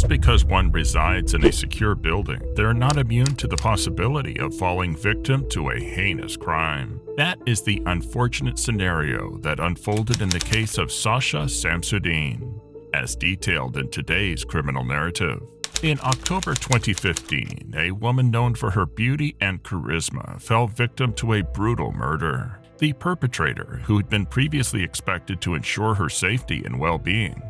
Just because one resides in a secure building, they're not immune to the possibility of falling victim to a heinous crime. That is the unfortunate scenario that unfolded in the case of Sasha Samsudean, as detailed in today's criminal narrative. In October 2015, a woman known for her beauty and charisma fell victim to a brutal murder. The perpetrator, who had been previously expected to ensure her safety and well-being,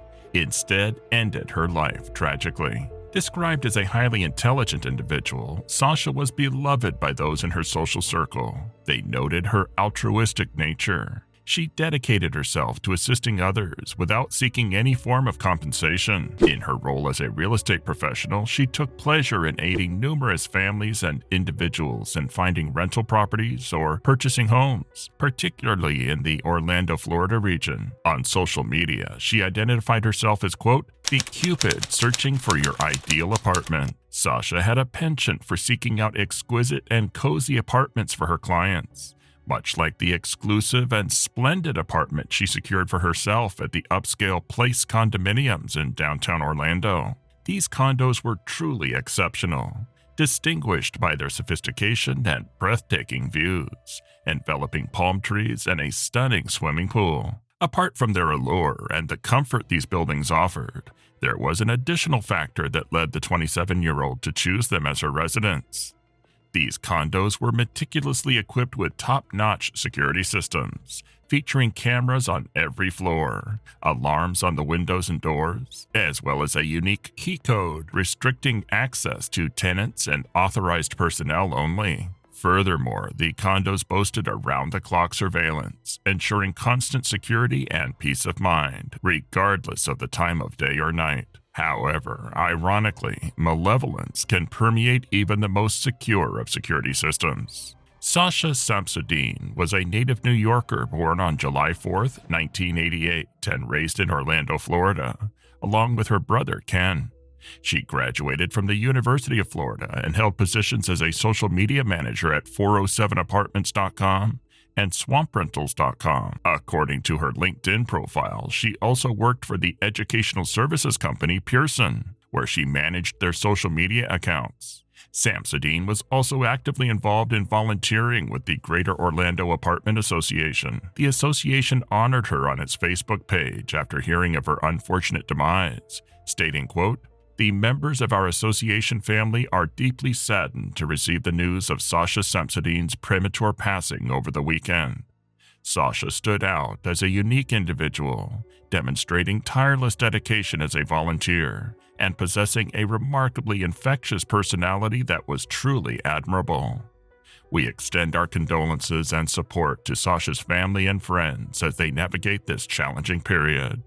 instead ended her life tragically. Described as a highly intelligent individual, Sasha was beloved by those in her social circle. They noted her altruistic nature. She dedicated herself to assisting others without seeking any form of compensation. In her role as a real estate professional, she took pleasure in aiding numerous families and individuals in finding rental properties or purchasing homes, particularly in the Orlando, Florida region. On social media, she identified herself as, quote, the Cupid searching for your ideal apartment. Sasha had a penchant for seeking out exquisite and cozy apartments for her clients, much like the exclusive and splendid apartment she secured for herself at the upscale Place condominiums in downtown Orlando. These condos were truly exceptional, distinguished by their sophistication and breathtaking views, enveloping palm trees and a stunning swimming pool. Apart from their allure and the comfort these buildings offered, there was an additional factor that led the 27-year-old to choose them as her residence. These condos were meticulously equipped with top-notch security systems, featuring cameras on every floor, alarms on the windows and doors, as well as a unique key code restricting access to tenants and authorized personnel only. Furthermore, the condos boasted around-the-clock surveillance, ensuring constant security and peace of mind, regardless of the time of day or night. However, ironically, malevolence can permeate even the most secure of security systems. Sasha Samsudean was a native New Yorker born on July 4, 1988, and raised in Orlando, Florida, along with her brother Ken. She graduated from the University of Florida and held positions as a social media manager at 407apartments.com and swamprentals.com. According to her LinkedIn profile, she also worked for the educational services company Pearson, where she managed their social media accounts. Samsudean was also actively involved in volunteering with the Greater Orlando Apartment Association. The association honored her on its Facebook page after hearing of her unfortunate demise, stating, quote, the members of our association family are deeply saddened to receive the news of Sasha Samsudean's premature passing over the weekend. Sasha stood out as a unique individual, demonstrating tireless dedication as a volunteer and possessing a remarkably infectious personality that was truly admirable. We extend our condolences and support to Sasha's family and friends as they navigate this challenging period.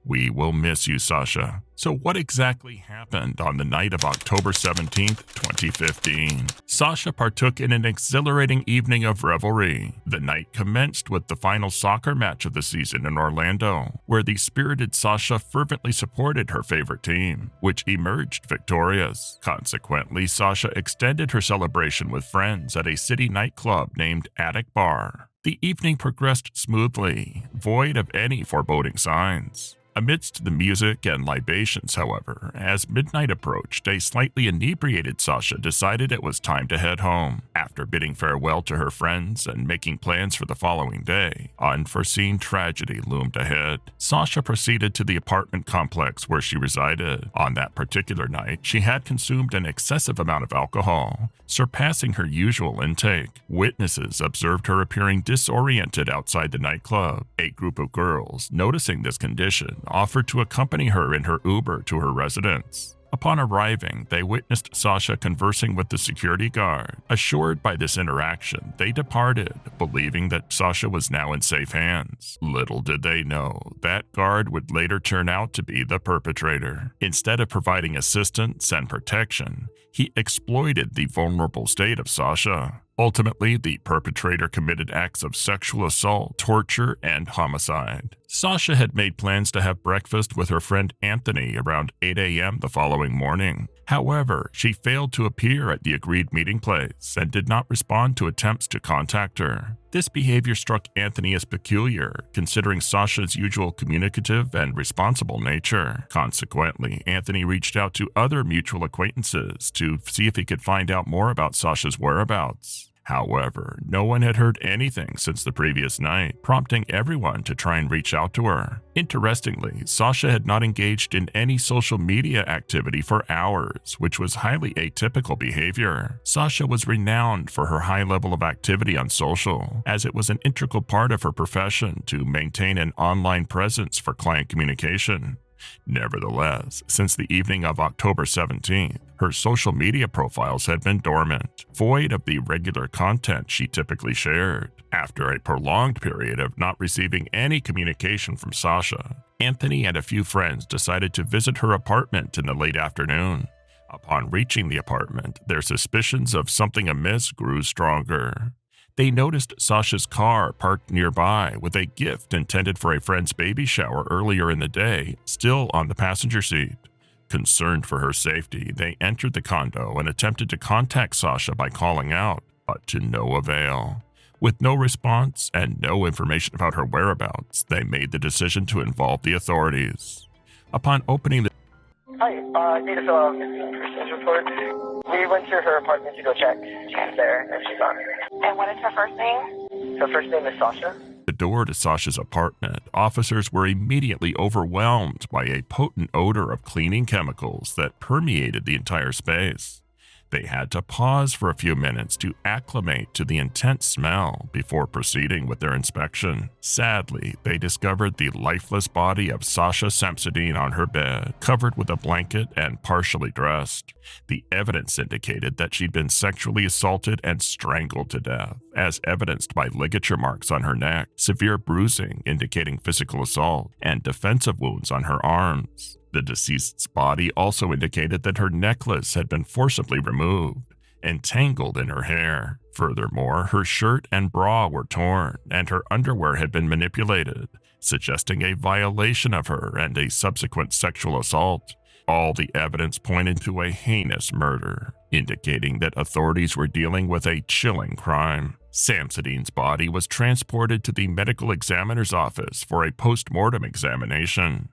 We will miss you, Sasha. So what exactly happened on the night of October 17, 2015? Sasha partook in an exhilarating evening of revelry. The night commenced with the final soccer match of the season in Orlando, where the spirited Sasha fervently supported her favorite team, which emerged victorious. Consequently, Sasha extended her celebration with friends at a city nightclub named Attic Bar. The evening progressed smoothly, void of any foreboding signs. Amidst the music and libations, however, as midnight approached, a slightly inebriated Sasha decided it was time to head home. After bidding farewell to her friends and making plans for the following day, unforeseen tragedy loomed ahead. Sasha proceeded to the apartment complex where she resided. On that particular night, she had consumed an excessive amount of alcohol, surpassing her usual intake. Witnesses observed her appearing disoriented outside the nightclub. A group of girls, noticing this condition, offered to accompany her in her Uber to her residence. Upon arriving, they witnessed Sasha conversing with the security guard. Assured by this interaction, they departed, believing that Sasha was now in safe hands. Little did they know, that guard would later turn out to be the perpetrator. Instead of providing assistance and protection, he exploited the vulnerable state of Sasha. Ultimately, the perpetrator committed acts of sexual assault, torture, and homicide. Sasha had made plans to have breakfast with her friend Anthony around 8 a.m. the following morning. However, she failed to appear at the agreed meeting place and did not respond to attempts to contact her. This behavior struck Anthony as peculiar, considering Sasha's usual communicative and responsible nature. Consequently, Anthony reached out to other mutual acquaintances to see if he could find out more about Sasha's whereabouts. However, no one had heard anything since the previous night, prompting everyone to try and reach out to her. Interestingly, Sasha had not engaged in any social media activity for hours, which was highly atypical behavior. Sasha was renowned for her high level of activity on social, as it was an integral part of her profession to maintain an online presence for client communication. Nevertheless, since the evening of October 17th, her social media profiles had been dormant, void of the regular content she typically shared. After a prolonged period of not receiving any communication from Sasha, Anthony and a few friends decided to visit her apartment in the late afternoon. Upon reaching the apartment, their suspicions of something amiss grew stronger. They noticed Sasha's car parked nearby with a gift intended for a friend's baby shower earlier in the day still on the passenger seat. Concerned for her safety, they entered the condo and attempted to contact Sasha by calling out, but to no avail. With no response and no information about her whereabouts, they made the decision to involve the authorities. Upon opening the Hi, I need to fill out a missing persons report. We went to her apartment to go check. She's there, and she's on. And what is her first name? Her first name is Sasha. The door to Sasha's apartment, officers were immediately overwhelmed by a potent odor of cleaning chemicals that permeated the entire space. They had to pause for a few minutes to acclimate to the intense smell before proceeding with their inspection. Sadly, they discovered the lifeless body of Sasha Samsudean on her bed, covered with a blanket and partially dressed. The evidence indicated that she'd been sexually assaulted and strangled to death, as evidenced by ligature marks on her neck, severe bruising indicating physical assault, and defensive wounds on her arms. The deceased's body also indicated that her necklace had been forcibly removed, entangled in her hair. Furthermore, her shirt and bra were torn, and her underwear had been manipulated, suggesting a violation of her and a subsequent sexual assault. All the evidence pointed to a heinous murder, indicating that authorities were dealing with a chilling crime. Samsudean's body was transported to the medical examiner's office for a post-mortem examination.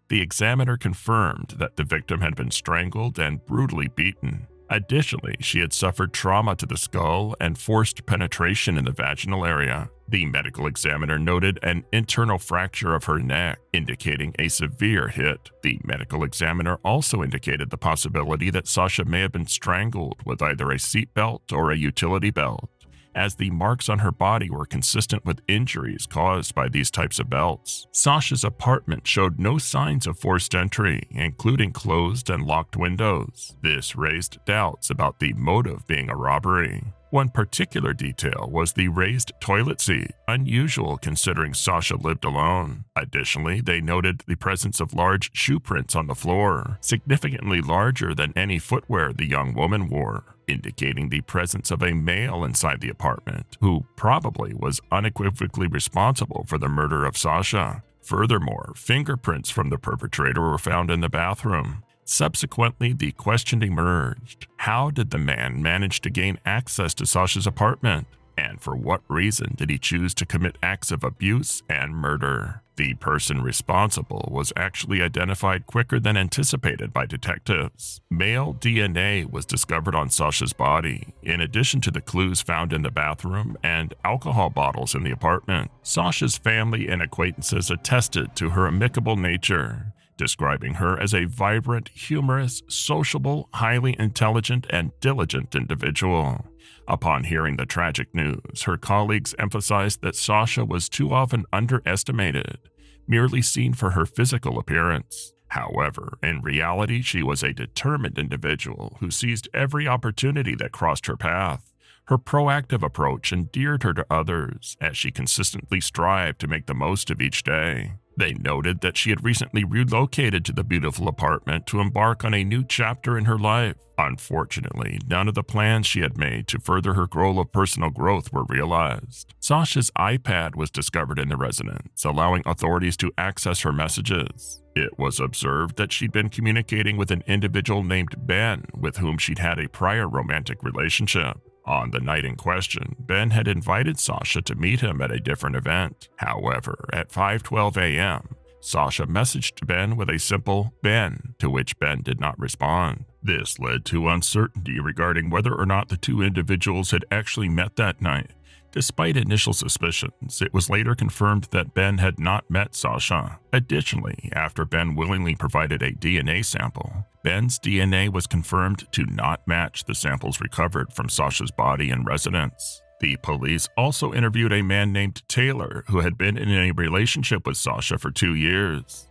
The examiner confirmed that the victim had been strangled and brutally beaten. Additionally, she had suffered trauma to the skull and forced penetration in the vaginal area. The medical examiner noted an internal fracture of her neck, indicating a severe hit. The medical examiner also indicated the possibility that Sasha may have been strangled with either a seatbelt or a utility belt, as the marks on her body were consistent with injuries caused by these types of belts. Sasha's apartment showed no signs of forced entry, including closed and locked windows. This raised doubts about the motive being a robbery. One particular detail was the raised toilet seat, unusual considering Sasha lived alone. Additionally, they noted the presence of large shoe prints on the floor, significantly larger than any footwear the young woman wore, indicating the presence of a male inside the apartment, who probably was unequivocally responsible for the murder of Sasha. Furthermore, fingerprints from the perpetrator were found in the bathroom. Subsequently, the question emerged: how did the man manage to gain access to Sasha's apartment? And for what reason did he choose to commit acts of abuse and murder? The person responsible was actually identified quicker than anticipated by detectives. Male DNA was discovered on Sasha's body, in addition to the clues found in the bathroom and alcohol bottles in the apartment. Sasha's family and acquaintances attested to her amicable nature, describing her as a vibrant, humorous, sociable, highly intelligent, and diligent individual. Upon hearing the tragic news, her colleagues emphasized that Sasha was too often underestimated, merely seen for her physical appearance. However, in reality, she was a determined individual who seized every opportunity that crossed her path. Her proactive approach endeared her to others, as she consistently strived to make the most of each day. They noted that she had recently relocated to the beautiful apartment to embark on a new chapter in her life. Unfortunately, none of the plans she had made to further her goal of personal growth were realized. Sasha's iPad was discovered in the residence, allowing authorities to access her messages. It was observed that she'd been communicating with an individual named Ben, with whom she'd had a prior romantic relationship. On the night in question, Ben had invited Sasha to meet him at a different event. However, at 5:12 a.m., Sasha messaged Ben with a simple "Ben," to which Ben did not respond. This led to uncertainty regarding whether or not the two individuals had actually met that night. Despite initial suspicions, it was later confirmed that Ben had not met Sasha. Additionally, after Ben willingly provided a DNA sample, Ben's DNA was confirmed to not match the samples recovered from Sasha's body and residence. The police also interviewed a man named Taylor who had been in a relationship with Sasha for 2 years.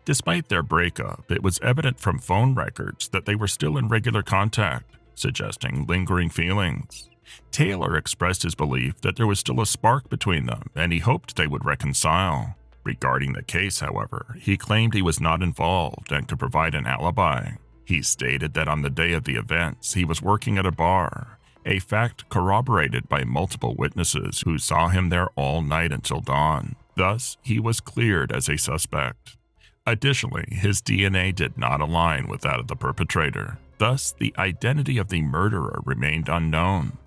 Despite their breakup, it was evident from phone records that they were still in regular contact, suggesting lingering feelings. Taylor expressed his belief that there was still a spark between them and he hoped they would reconcile. Regarding the case, however, he claimed he was not involved and could provide an alibi. He stated that on the day of the events, he was working at a bar, a fact corroborated by multiple witnesses who saw him there all night until dawn. Thus, he was cleared as a suspect. Additionally, his DNA did not align with that of the perpetrator. Thus, the identity of the murderer remained unknown.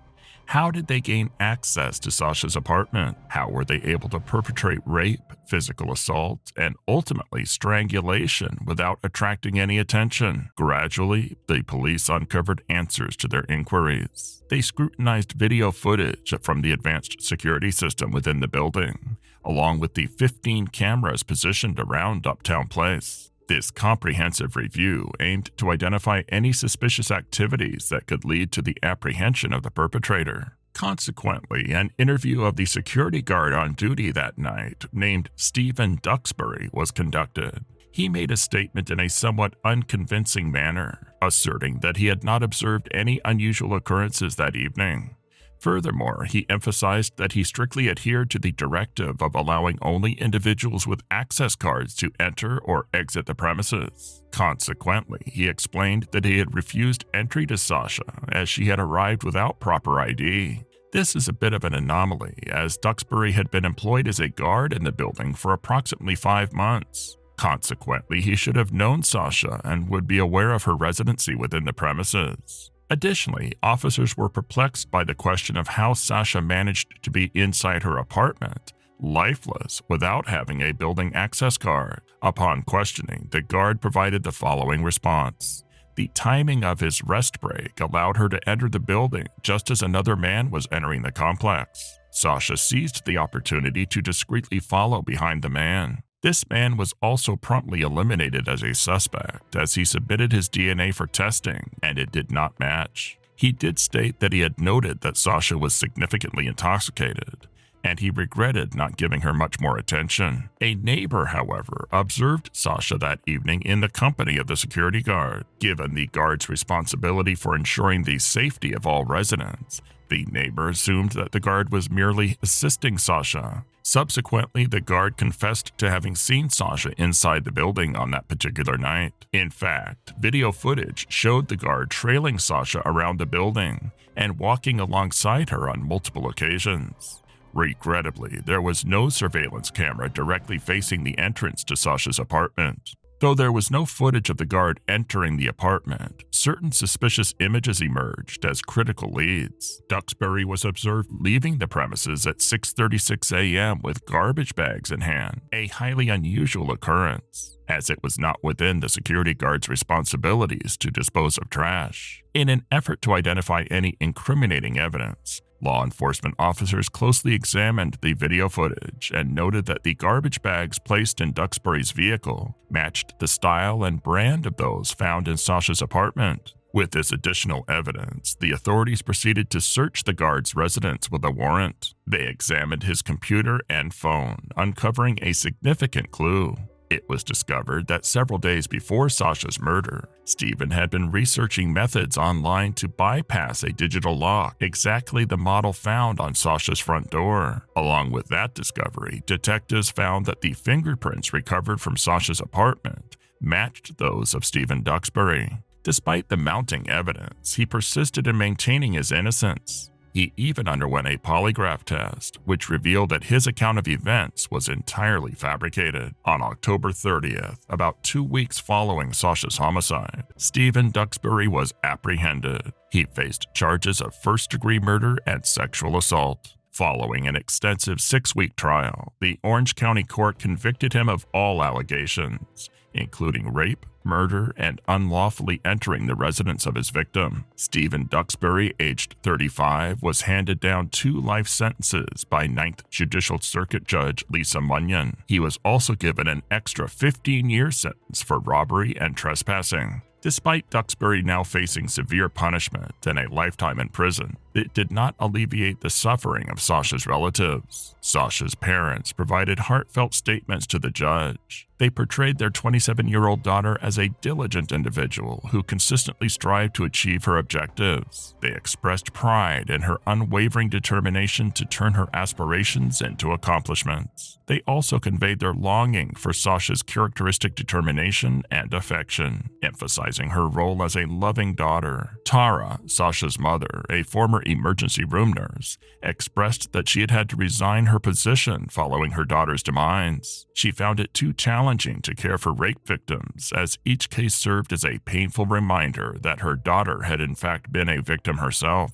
How did they gain access to Sasha's apartment? How were they able to perpetrate rape, physical assault, and ultimately strangulation without attracting any attention? Gradually, the police uncovered answers to their inquiries. They scrutinized video footage from the advanced security system within the building, along with the 15 cameras positioned around Uptown Place. This comprehensive review aimed to identify any suspicious activities that could lead to the apprehension of the perpetrator. Consequently, an interview of the security guard on duty that night, named Stephen Duxbury, was conducted. He made a statement in a somewhat unconvincing manner, asserting that he had not observed any unusual occurrences that evening. Furthermore, he emphasized that he strictly adhered to the directive of allowing only individuals with access cards to enter or exit the premises. Consequently, he explained that he had refused entry to Sasha as she had arrived without proper ID. This is a bit of an anomaly, as Duxbury had been employed as a guard in the building for approximately 5 months. Consequently, he should have known Sasha and would be aware of her residency within the premises. Additionally, officers were perplexed by the question of how Sasha managed to be inside her apartment, lifeless, without having a building access card. Upon questioning, the guard provided the following response. The timing of his rest break allowed her to enter the building just as another man was entering the complex. Sasha seized the opportunity to discreetly follow behind the man. This man was also promptly eliminated as a suspect, as he submitted his DNA for testing, and it did not match. He did state that he had noted that Sasha was significantly intoxicated, and he regretted not giving her much more attention. A neighbor, however, observed Sasha that evening in the company of the security guard. Given the guard's responsibility for ensuring the safety of all residents, the neighbor assumed that the guard was merely assisting Sasha. Subsequently, the guard confessed to having seen Sasha inside the building on that particular night. In fact, video footage showed the guard trailing Sasha around the building and walking alongside her on multiple occasions. Regrettably, there was no surveillance camera directly facing the entrance to Sasha's apartment. Though there was no footage of the guard entering the apartment, certain suspicious images emerged as critical leads. Duxbury was observed leaving the premises at 6:36 a.m. with garbage bags in hand, a highly unusual occurrence, as it was not within the security guard's responsibilities to dispose of trash. In an effort to identify any incriminating evidence, law enforcement officers closely examined the video footage and noted that the garbage bags placed in Duxbury's vehicle matched the style and brand of those found in Sasha's apartment. With this additional evidence, the authorities proceeded to search the guard's residence with a warrant. They examined his computer and phone, uncovering a significant clue. It was discovered that several days before Sasha's murder, Stephen had been researching methods online to bypass a digital lock, exactly the model found on Sasha's front door. Along with that discovery, detectives found that the fingerprints recovered from Sasha's apartment matched those of Stephen Duxbury. Despite the mounting evidence, he persisted in maintaining his innocence. He even underwent a polygraph test, which revealed that his account of events was entirely fabricated. On October 30th, about 2 weeks following Sasha's homicide, Stephen Duxbury was apprehended. He faced charges of first-degree murder and sexual assault. Following an extensive 6-week trial, the Orange County Court convicted him of all allegations, including rape, murder, and unlawfully entering the residence of his victim. Stephen Duxbury, aged 35, was handed down 2 life sentences by 9th Judicial Circuit Judge Lisa Munyon. He was also given an extra 15-year sentence for robbery and trespassing. Despite Duxbury now facing severe punishment and a lifetime in prison, it did not alleviate the suffering of Sasha's relatives. Sasha's parents provided heartfelt statements to the judge. They portrayed their 27-year-old daughter as a diligent individual who consistently strived to achieve her objectives. They expressed pride in her unwavering determination to turn her aspirations into accomplishments. They also conveyed their longing for Sasha's characteristic determination and affection, emphasizing her role as a loving daughter. Tara, Sasha's mother, a former emergency room nurse, expressed that she had had to resign her position following her daughter's demise. She found it too challenging to care for rape victims, as each case served as a painful reminder that her daughter had in fact been a victim herself.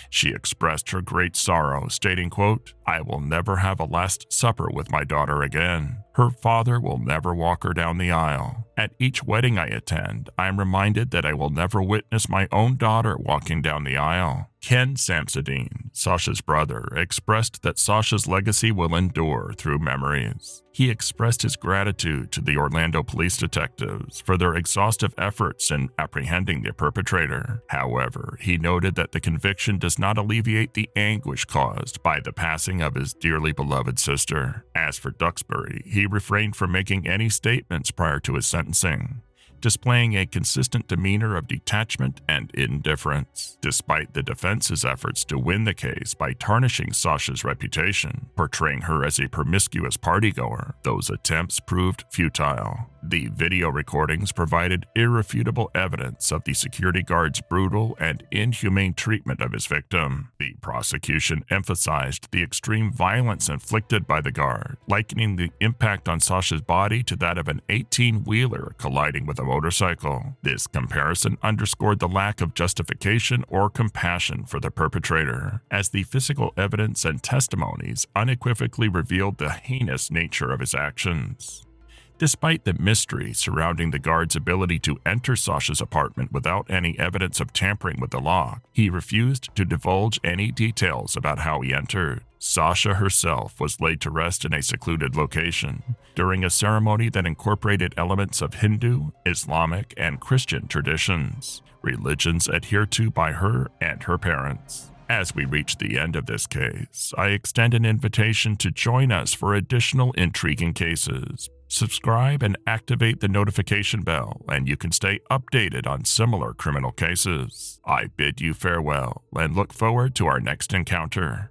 She expressed her great sorrow, stating, quote, "I will never have a last supper with my daughter again. Her father will never walk her down the aisle. At each wedding I attend, I am reminded that I will never witness my own daughter walking down the aisle." Ken Samsudean, Sasha's brother, expressed that Sasha's legacy will endure through memories. He expressed his gratitude to the Orlando police detectives for their exhaustive efforts in apprehending the perpetrator. However, he noted that the conviction does not alleviate the anguish caused by the passing of his dearly beloved sister. As for Duxbury, he refrained from making any statements prior to his sentencing, displaying a consistent demeanor of detachment and indifference. Despite the defense's efforts to win the case by tarnishing Sasha's reputation, portraying her as a promiscuous partygoer, those attempts proved futile. The video recordings provided irrefutable evidence of the security guard's brutal and inhumane treatment of his victim. The prosecution emphasized the extreme violence inflicted by the guard, likening the impact on Sasha's body to that of an 18-wheeler colliding with a motorcycle. This comparison underscored the lack of justification or compassion for the perpetrator, as the physical evidence and testimonies unequivocally revealed the heinous nature of his actions. Despite the mystery surrounding the guard's ability to enter Sasha's apartment without any evidence of tampering with the lock, he refused to divulge any details about how he entered. Sasha herself was laid to rest in a secluded location during a ceremony that incorporated elements of Hindu, Islamic, and Christian traditions, religions adhered to by her and her parents. As we reach the end of this case, I extend an invitation to join us for additional intriguing cases. Subscribe and activate the notification bell, and you can stay updated on similar criminal cases. I bid you farewell and look forward to our next encounter.